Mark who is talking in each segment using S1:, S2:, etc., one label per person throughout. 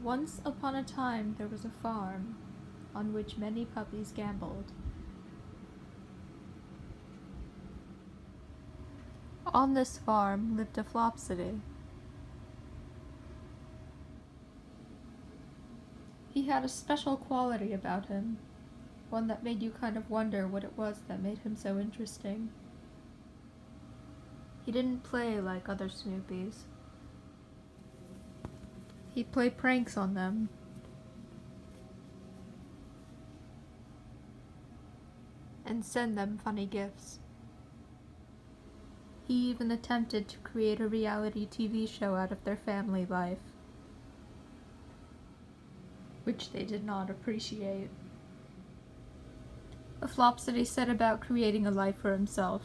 S1: Once upon a time there was a farm on which many puppies gambled. On this farm lived Aflobbcity. He had a special quality about him, one that made you kind of wonder what it was that made him so interesting. He didn't play like other Snoopies. He'd play pranks on them. And send them funny gifts. He even attempted to create a reality TV show out of their family life, which they did not appreciate. Aflobbcity set about creating a life for himself.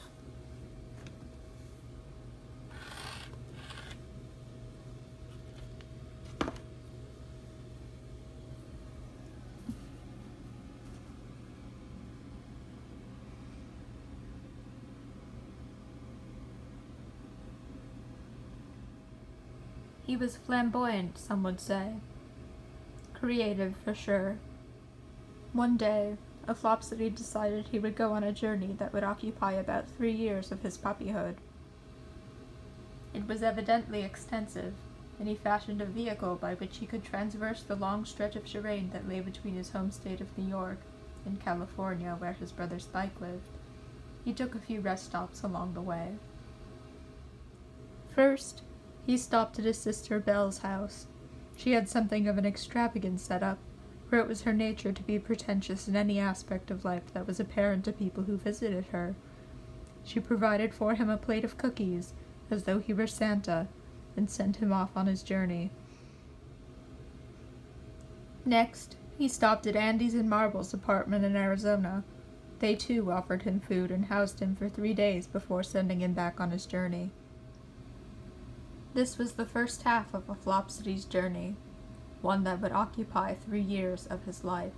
S1: He was flamboyant, some would say. Creative, for sure. One day, Aflobbcity decided he would go on a journey that would occupy about 3 years of his puppyhood. It was evidently extensive, and he fashioned a vehicle by which he could traverse the long stretch of terrain that lay between his home state of New York and California, where his brother Spike lived. He took a few rest stops along the way. First, he stopped at his sister Belle's house. She had something of an extravagant setup, for it was her nature to be pretentious in any aspect of life that was apparent to people who visited her. She provided for him a plate of cookies, as though he were Santa, and sent him off on his journey. Next, he stopped at Andy's and Marble's apartment in Arizona. They too offered him food and housed him for 3 days before sending him back on his journey. This was the first half of Aflobbcity's journey, one that would occupy 3 years of his life.